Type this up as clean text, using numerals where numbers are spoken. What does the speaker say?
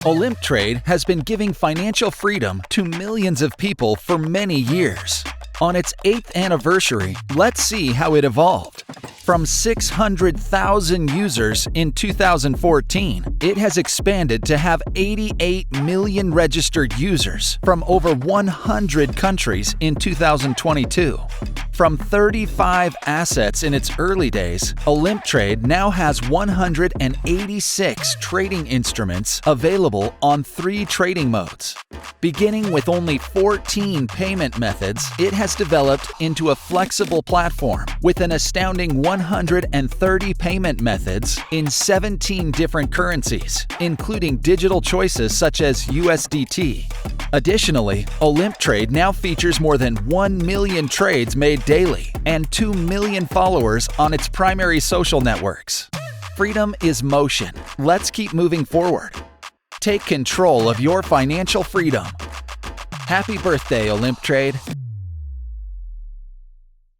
Olymp Trade has been giving financial freedom to millions of people for many years. On its 8th anniversary, let's see how it evolved. From 600,000 users in 2014, it has expanded to have 88 million registered users from over 100 countries in 2022. From 35 assets in its early days, Olymp Trade now has 186 trading instruments available on 3 trading modes. Beginning with only 14 payment methods, it has developed into a flexible platform with an astounding 130 payment methods in 17 different currencies, including digital choices such as USDT. Additionally, Olymp Trade now features more than 1 million trades made daily and 2 million followers on its primary social networks. Freedom is motion. Let's keep moving forward. Take control of your financial freedom. Happy birthday, Olymp Trade!